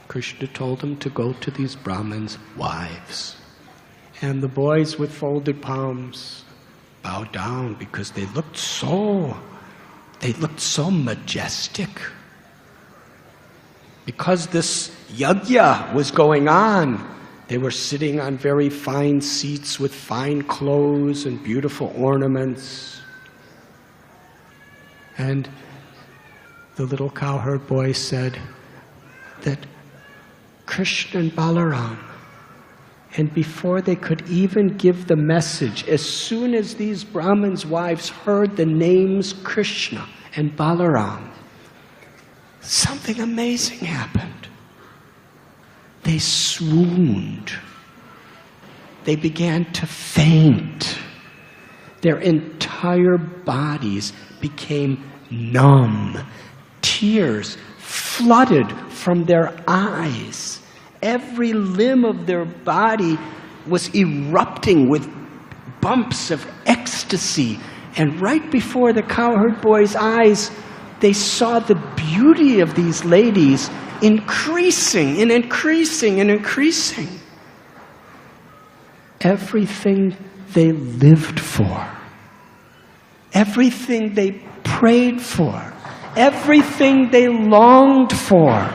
Krishna told him to go to these Brahmins' wives. And the boys with folded palms bowed down because they looked so majestic. Because this yajna was going on, they were sitting on very fine seats with fine clothes and beautiful ornaments. And the little cowherd boy said that Krishna and Balaram, and before they could even give the message, as soon as these Brahmins' wives heard the names Krishna and Balaram, something amazing happened. They swooned. They began to faint. Their entire bodies became numb. Tears flooded from their eyes. Every limb of their body was erupting with bumps of ecstasy. And right before the cowherd boy's eyes, they saw the beauty of these ladies increasing and increasing and increasing. Everything they lived for, everything they prayed for, everything they longed for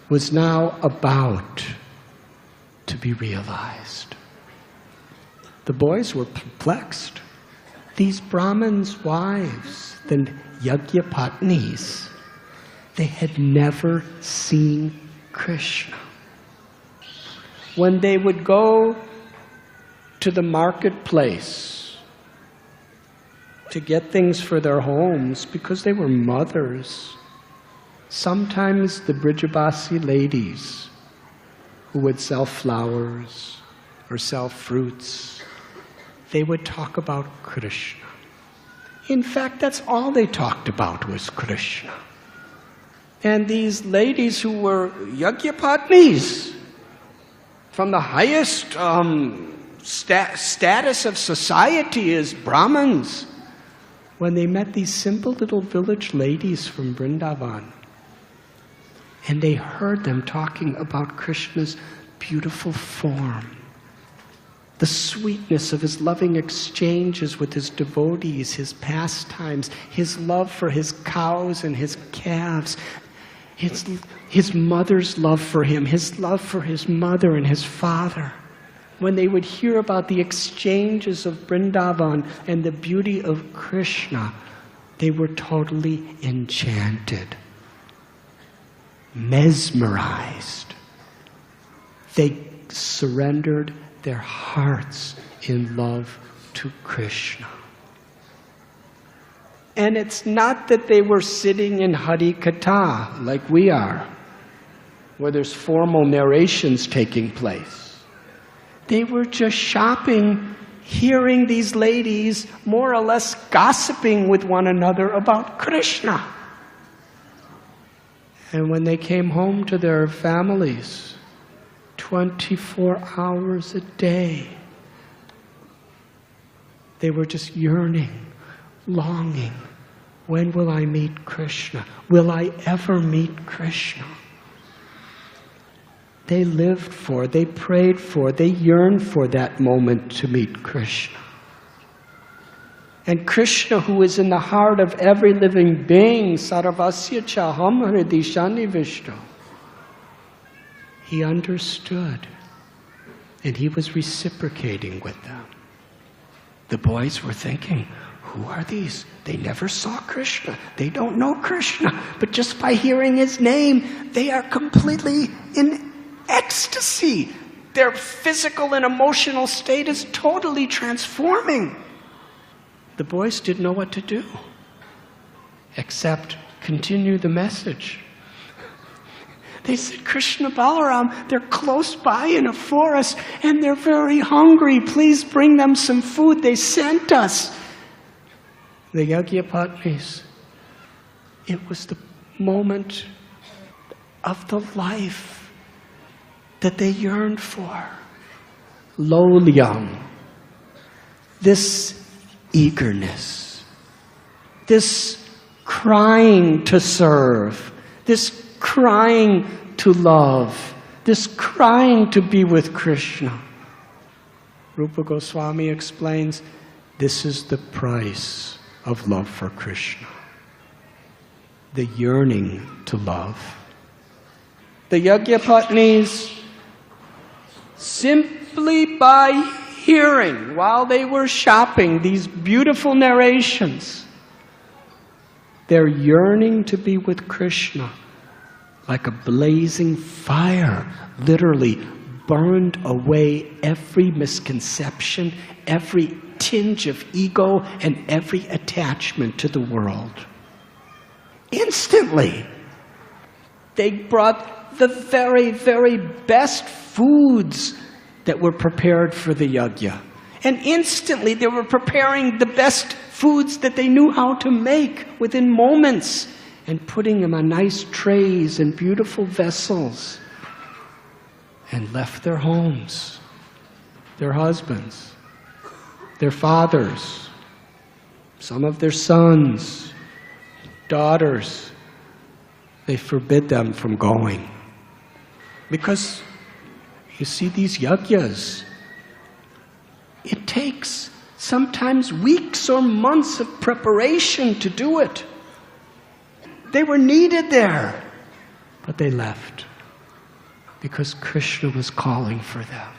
was now about to be realized. The boys were perplexed. These Brahmins' wives, the Yagyapatnis, they had never seen Krishna. When they would go to the marketplace to get things for their homes, because they were mothers, sometimes the Brijabasi ladies who would sell flowers or sell fruits, they would talk about Krishna. In fact, that's all they talked about was Krishna. And these ladies who were Yagyapatnis, from the highest status of society as Brahmins, when they met these simple little village ladies from Vrindavan, and they heard them talking about Krishna's beautiful form, the sweetness of his loving exchanges with his devotees, his pastimes, his love for his cows and his calves, his mother's love for him, his love for his mother and his father. When they would hear about the exchanges of Vrindavan and the beauty of Krishna, they were totally enchanted, mesmerized. They surrendered their hearts in love to Krishna. And it's not that they were sitting in Hari Katha like we are, where there's formal narrations taking place. They were just shopping, hearing these ladies more or less gossiping with one another about Krishna. And when they came home to their families, 24 hours a day, they were just yearning, longing. When will I meet Krishna? Will I ever meet Krishna? They lived for, they prayed for, they yearned for that moment to meet Krishna. And Krishna, who is in the heart of every living being, Sarvasya Chaham Hridishani Vishnu, he understood, and he was reciprocating with them. The boys were thinking, who are these? They never saw Krishna. They don't know Krishna. But just by hearing his name, they are completely in ecstasy. Their physical and emotional state is totally transforming. The boys didn't know what to do, except continue the message. They said, Krishna, Balaram, they're close by in a forest and they're very hungry. Please bring them some food. They sent us. The Yagyapatnis, it was the moment of the life that they yearned for. Lolyam, this eagerness, this crying to serve, this crying to love, this crying to be with Krishna. Rupa Goswami explains, this is the price of love for Krishna. The yearning to love. The Yagyapatnis, simply by hearing, while they were shopping, these beautiful narrations, their yearning to be with Krishna, like a blazing fire, literally burned away every misconception, every tinge of ego, and every attachment to the world. Instantly, they brought the very, very best foods that were prepared for the yajna. And instantly they were preparing the best foods that they knew how to make within moments and putting them on nice trays and beautiful vessels, and left their homes, their husbands, their fathers, some of their sons, daughters. They forbid them from going. Because you see, these yajnas, it takes sometimes weeks or months of preparation to do it. They were needed there, but they left because Krishna was calling for them.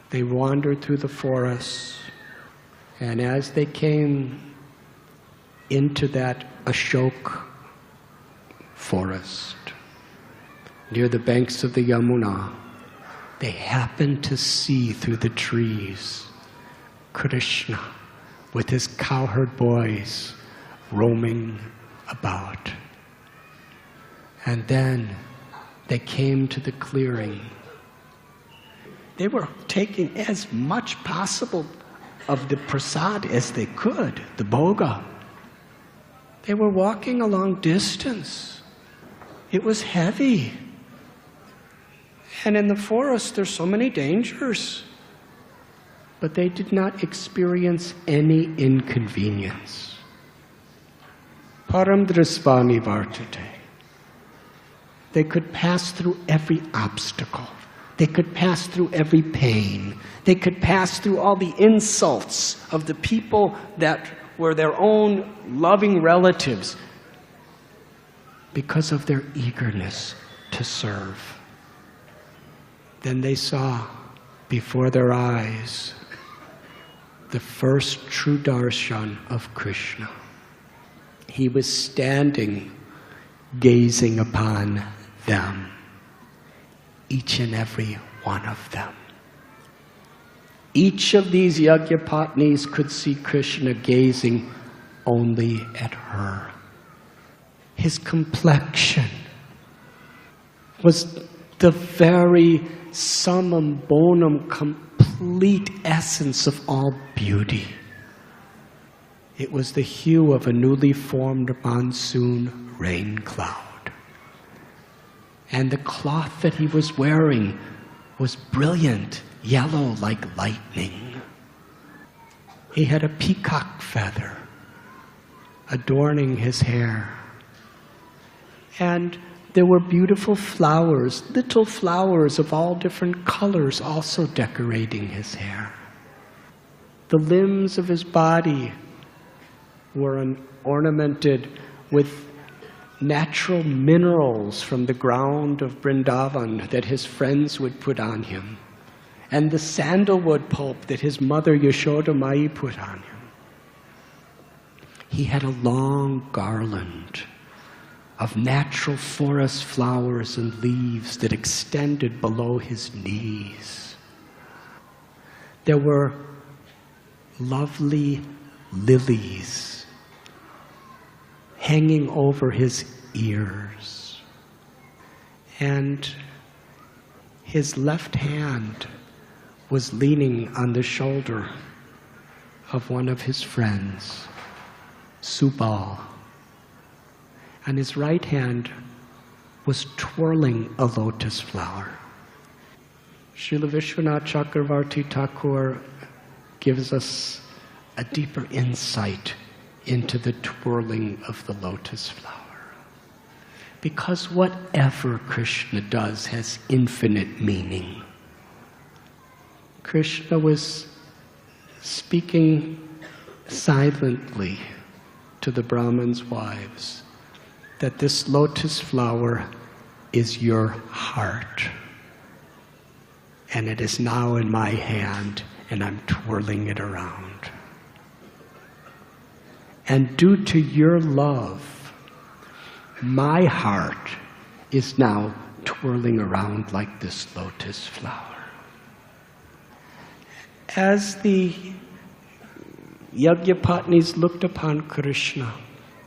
They wandered through the forests, and as they came into that Ashok forest, near the banks of the Yamuna, they happened to see through the trees Krishna with his cowherd boys roaming about. And then they came to the clearing. They were taking as much possible of the prasad as they could, the bhoga. They were walking a long distance. It was heavy. And in the forest, there's so many dangers. But they did not experience any inconvenience. Param drispani vartate. They could pass through every obstacle. They could pass through every pain. They could pass through all the insults of the people that were their own loving relatives because of their eagerness to serve. Then they saw before their eyes the first true darshan of Krishna. He was standing, gazing upon them, each and every one of them. Each of these Yagyapatnis could see Krishna gazing only at her. His complexion was the very summum bonum, complete essence of all beauty. It was the hue of a newly formed monsoon rain cloud. And the cloth that he was wearing was brilliant, yellow like lightning. He had a peacock feather adorning his hair. And there were beautiful flowers, little flowers of all different colors also decorating his hair. The limbs of his body were ornamented with natural minerals from the ground of Vrindavan that his friends would put on him, and the sandalwood pulp that his mother Yashoda Mai put on him. He had a long garland of natural forest flowers and leaves that extended below his knees. There were lovely lilies hanging over his ears, and his left hand was leaning on the shoulder of one of his friends, Subal, and his right hand was twirling a lotus flower. Srila Vishwanath Chakravarti Thakur gives us a deeper insight into the twirling of the lotus flower. Because whatever Krishna does has infinite meaning. Krishna was speaking silently to the Brahmins' wives that this lotus flower is your heart. And it is now in my hand, and I'm twirling it around. And due to your love, my heart is now twirling around like this lotus flower. As the Yagyapatnis looked upon Krishna,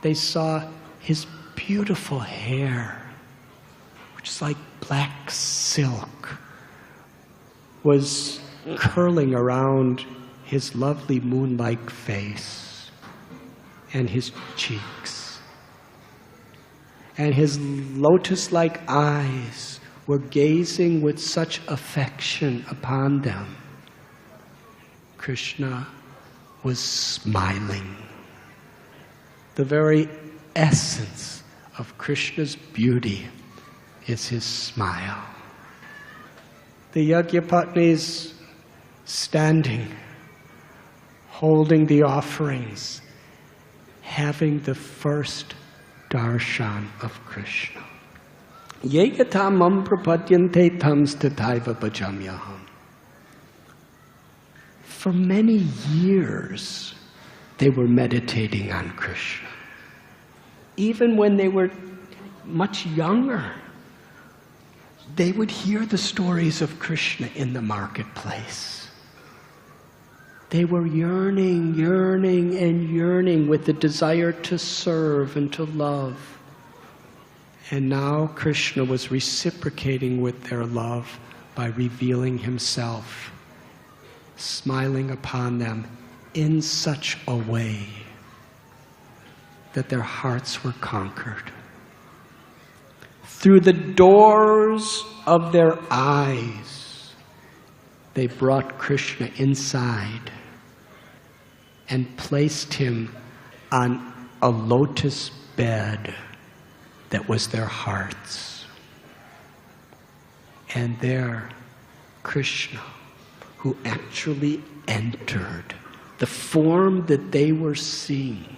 they saw his beautiful hair, which is like black silk, was curling around his lovely moon-like face and his cheeks. And his lotus-like eyes were gazing with such affection upon them. Krishna was smiling. The very essence of Krishna's beauty is his smile. The Yagyapatnis standing, holding the offerings, having the first darshan of Krishna. Yegata mam prapadyante tam stataiva bhajamyaham. For many years, they were meditating on Krishna. Even when they were much younger, they would hear the stories of Krishna in the marketplace. They were yearning, yearning, and yearning with the desire to serve and to love. And now Krishna was reciprocating with their love by revealing himself, smiling upon them in such a way that their hearts were conquered. Through the doors of their eyes, they brought Krishna inside and placed him on a lotus bed that was their hearts. And there, Krishna, who actually entered the form that they were seeing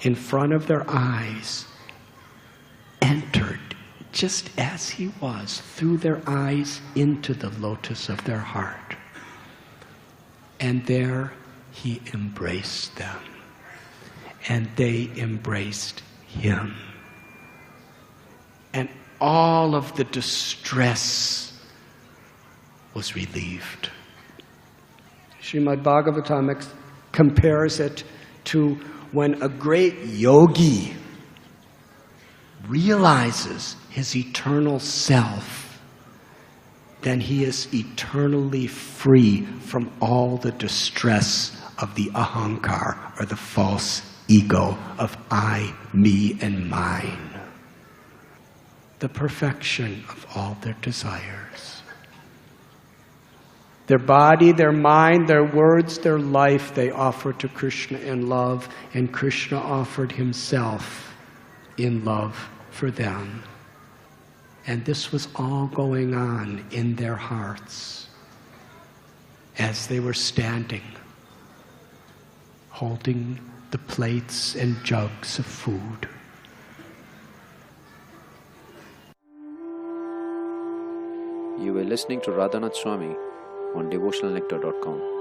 in front of their eyes, entered just as he was through their eyes into the lotus of their heart. And there he embraced them, and they embraced him. And all of the distress was relieved. Srimad Bhagavatam compares it to when a great yogi realizes his eternal self, then he is eternally free from all the distress of the ahankar, or the false ego of I, me, and mine. The perfection of all their desires. Their body, their mind, their words, their life, they offered to Krishna in love, and Krishna offered himself in love for them. And this was all going on in their hearts as they were standing, holding the plates and jugs of food. You were listening to Radhanath Swami on devotionalnectar.com.